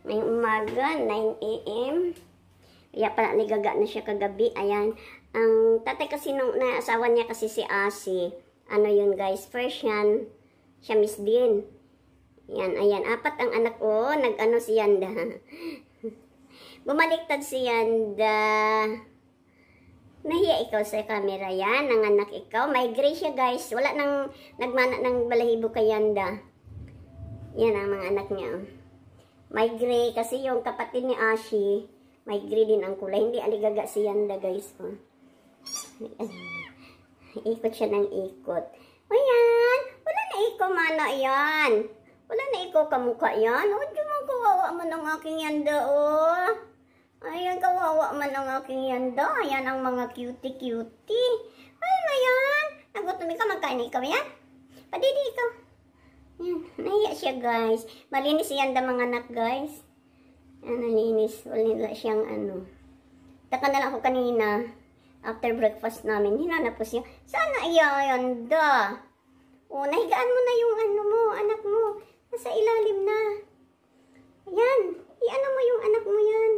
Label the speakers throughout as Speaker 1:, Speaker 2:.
Speaker 1: Ngayong umaga, 9 AM. Kaya pala ligaga na siya kagabi. Ayan. Ang tatay kasi nung asawa niya kasi si Asi. Ano yun guys? First yan. Siya Miss Din. Yan, ayan. 4 ang anak ko. Nag-ano si Yanda. Bumaliktad si Yanda. Nahiya ikaw sa camera yan. Nanganak ikaw. May gray siya guys. Wala nang nagmana ng balahibo kay Yanda. Yan ang mga anak niya. May gray kasi yung kapatid ni Ashi. May gray din ang kulay. Hindi aligaga si Yanda guys. Oh. Ikot siya ng ikot. O yan. Wala na ikaw mana yan. Wala na ikaw kamukha yan. O di mo kawawa man ang aking Yanda oh. Ayan kawawa man ang aking Yanda. Ayan ang mga cutie-cutie. Ay na yan. Nagutom ka magkain ikaw yan. Padidi ikaw. Yan, nahiya siya guys. Malinis yan mga anak guys. Yan, nalinis. Wala siyang ano. Taka na lang ako kanina. After breakfast namin, hinanap ko siya. Sana yan da. O, nahigaan mo na yung ano mo, anak mo. Nasa ilalim na. Ayan, i-ano mo yung anak mo yan.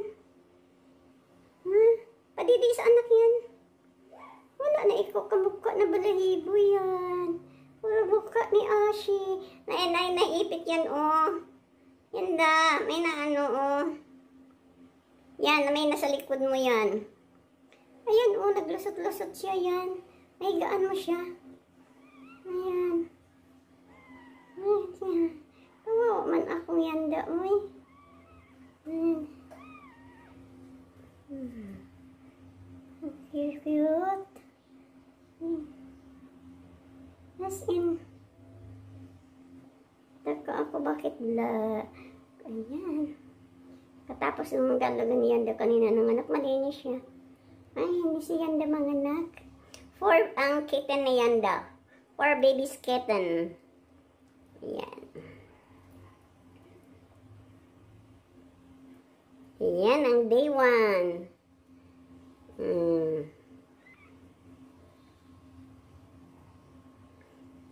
Speaker 1: Ha? Padidi sa anak yan. Wala na ikaw kamukha na balahibo yan. Puro buka ni Ashi. Naipit yan, oh. Yan da. May na ano, oh. Yan, may nasa likod mo yan. Ayan, oh. Naglusot-lusot siya, yan. Nahigaan mo siya. Ayan. Ayan siya. Kawawa man akong Yanda, oy. Ayan. Cute. As in, taka ako bakit bla. Ayan. Katapos ng galagan ni Yanda kanina ng anak, malinis siya. Ay, hindi si Yanda mga anak. 4 ang kitten ni Yanda. 4 babies kitten. Ayan. Ayan ang day 1.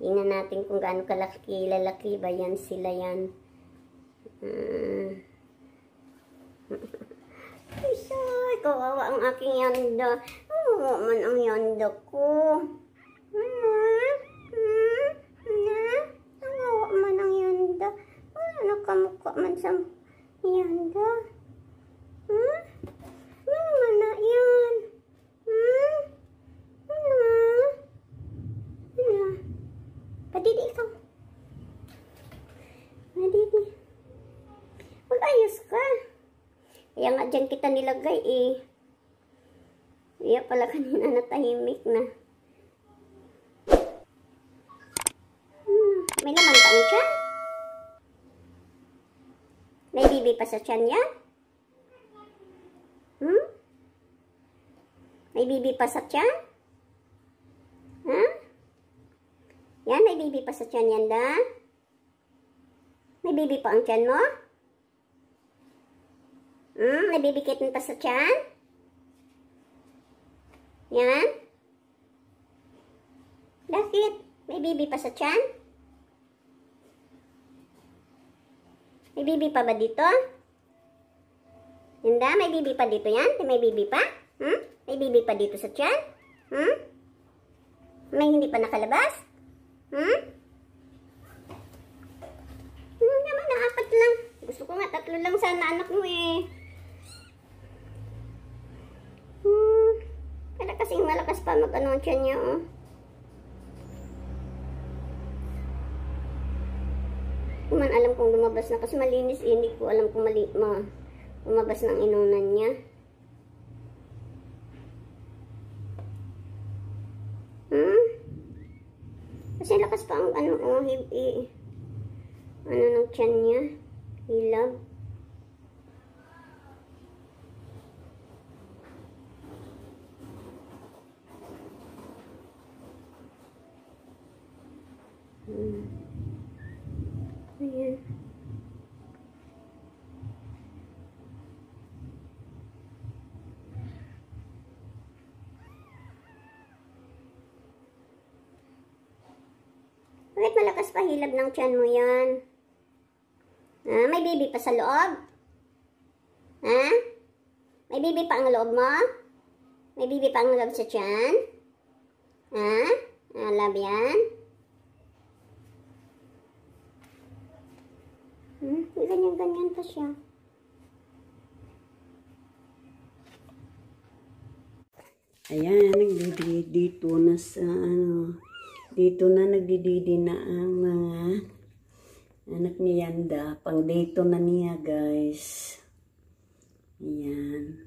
Speaker 1: Tingnan natin kung gaano kalaki, lalaki ba yan, sila yan. Ay, kawawa ang aking Yanda. Kawawa man ang Yanda ko. Kawawa man ang Yanda. Wala na kamukha man sa Yanda. Ano man na yan? Padidi ikaw. Padidi. Mag-ayos ka. Kaya nga dyan kita nilagay eh. Kaya pala kanina natahimik na. May laman pa ang tiyan? May bibi pa sa tiyan yan? May bibi pa sa tiyan? Yan, may bibi pa sa tiyan yan, da? May bibi pa ang tiyan mo? May bibi kitten pa sa tiyan? Yan? Bakit? May bibi pa sa tiyan? May bibi pa ba dito? Yan, da? May bibi pa dito yan? May bibi pa? May bibi pa dito sa tiyan? May hindi pa nakalabas? Naman na 4 lang. Gusto ko nga 3 lang sana anak mo eh. Kaya kasing malakas pa mag-ano ang tiyan niya oh. Kung man alam kong lumabas na kasi malinis eh. Hindi ko alam kung lumabas ng inunan niya. Kasi lakas pa ang ano, ano ng tiyan niya. Hilab. Ayan. Bakit malakas pa hilab ng tiyan mo yan? May baby pa sa loob? Ha? May bibi pa ang loob mo? May bibi pa ang loob sa tiyan? Ha? Love yan? Ganyan-ganyan pa siya.
Speaker 2: Ayan, dito na sa dito na nagdididi na ang mga anak ni Yanda. Pang dito na niya, guys. Ayan.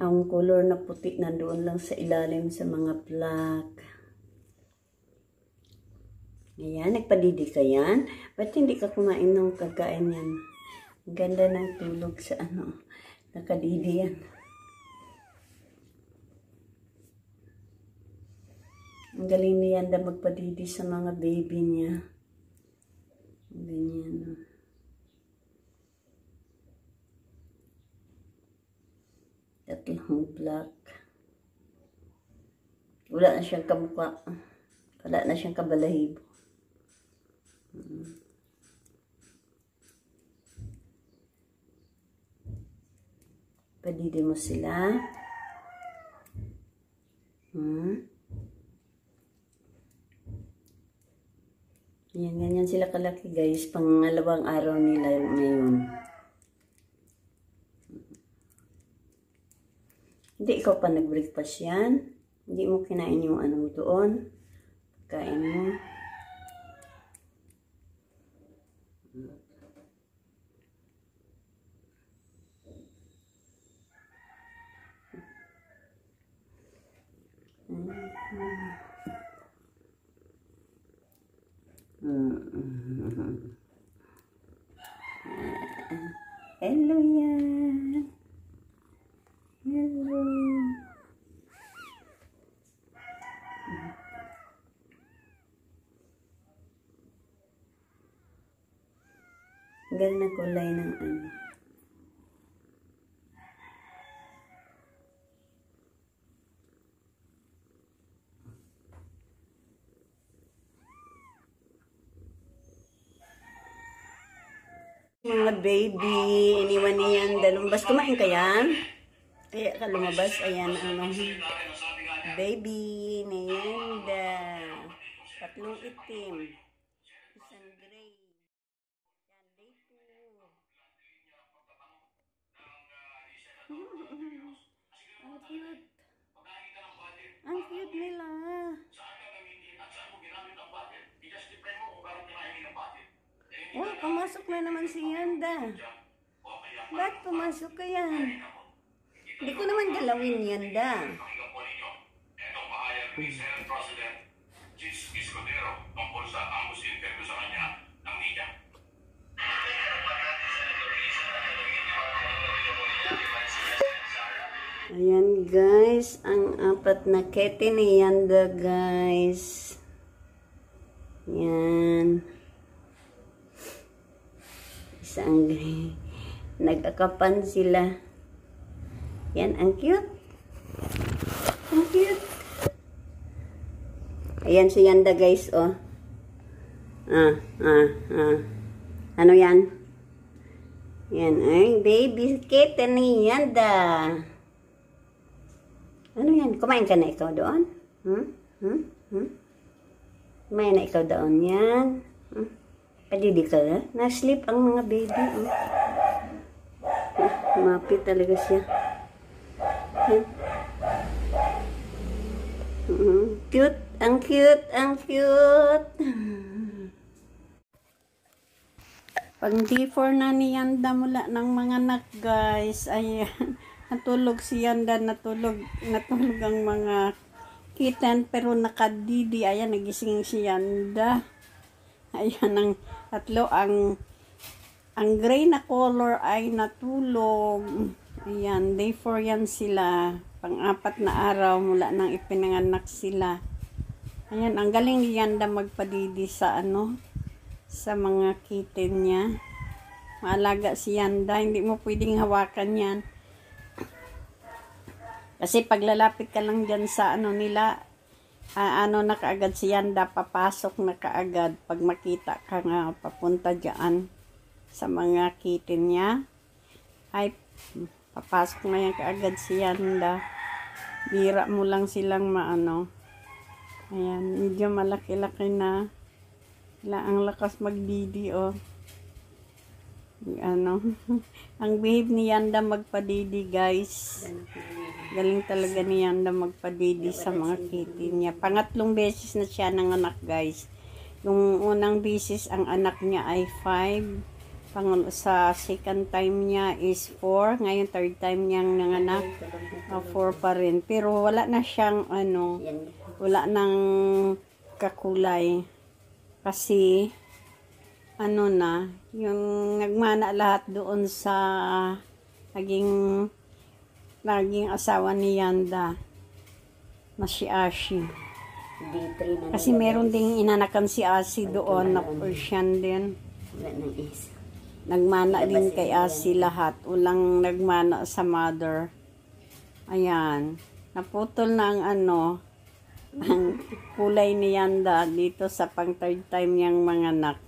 Speaker 2: Ang color na puti nandoon lang sa ilalim sa mga black. Ayan, nagpadidi ka yan. Ba't hindi ka kumain ng kagkain yan? Ang ganda ng tulog sa nakadidi yan. Ang galing ni Yanda magpadidi sa mga baby niya. Ganyan. Tatlong black. Wala na siyang kamukha. Wala na siyang kabalahibo. Padidi mo sila. Yan, ganyan sila kalaki, guys. Pangalawang araw nila ngayon. Hindi ikaw pa nag-breakfast yan. Hindi mo kinain yung doon. Kain mo. Hello yan. Hello. Ganda na kulay ng mga baby, iniwan niyan dalumbas. Kumain ka yan? Kaya ka lumabas. Ayan, baby, Nayanda. Tatlong itim. Isang gray. Yan, day 2. Ang cute. Ang cute nila. Oh, pumasok na naman si Yanda. Ba't pumasok ka yan? Hindi ko naman galawin, Yanda. Ayan, guys. Ang 4 na kete ni Yanda, guys. Yan. Isang gray. Nag-akapan sila. Yan, ang cute. Ang cute. Ayan si Yanda, guys, oh. Ano yan? Yan, ay, baby kitten ni Yanda. Ano yan? Kumain ka na ikaw doon? Kumain na ikaw doon yan? Padidi ka na? Na-sleep ang mga baby. Mapit talaga siya. Cute. Ang cute. Ang cute. Pag D4 na ni Yanda mula ng mga anak, guys. Ayan. Natulog si Yanda. Natulog ang mga kitten. Pero nakadidi. Ayan. Nagising si Yanda. Ayan ang tatlo. Ang gray na color ay natulog. Ayan, day 4 yan sila. Pang-4 na araw mula nang ipinanganak sila. Ayan, ang galing ni Yanda magpadidi sa sa mga kitten niya. Maalaga si Yanda, hindi mo pwedeng hawakan yan. Kasi paglalapit ka lang dyan sa nila, na kaagad si Yanda, papasok na kaagad pag makita ka nga papunta dyan. sa mga kitten niya. Ay, papasok na yan kaagad si Yanda. Bira mo lang silang maano. Ayan, medyo malaki-laki na. Ang lakas magdidi, oh. Ano, ang behave ni Yanda magpadidi, guys. Galing talaga ni Yanda magpadidi sa mga kitty niya. Pangatlong beses na siya nanganak, guys. Yung unang beses, ang anak niya ay 5. Sa second time niya is 4. Ngayon, third time niyang nanganak, 4 pa rin. Pero wala na siyang, ano, wala nang kakulay. Kasi, ano na, yung nagmana lahat doon sa naging asawa ni Yanda na si Ashi. Kasi meron ding inanakan si Ashi doon na Persian din. Nagmana din kay Ashi lahat. Ulang nagmana sa mother. Ayan. Naputol na ang ano, ang kulay ni Yanda dito sa pang third time niyang manganak.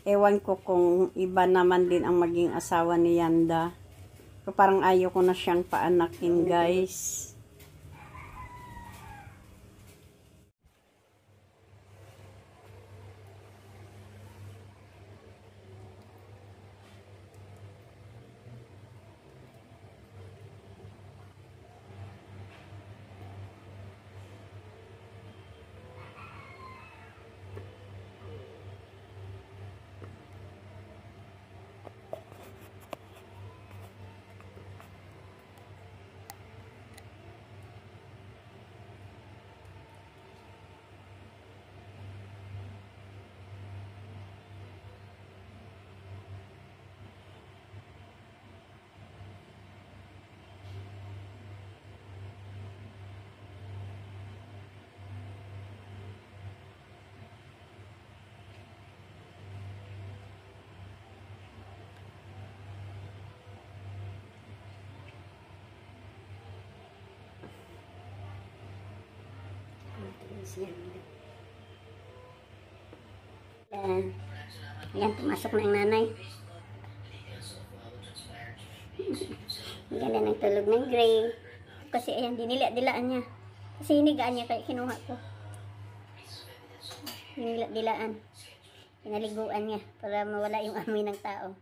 Speaker 2: Ewan ko kung iba naman din ang maging asawa ni Yanda. So, parang ayaw ko na siyang paanakin, guys.
Speaker 1: Ayan, pumasok na ang nanay. Ganda ng tulog ng Gray. Kasi ayan, dinila-dilaan niya. Kasi hinigaan niya kaya kinuha ko. Dinila-dilaan. Pinaliguan niya para mawala yung amoy ng tao.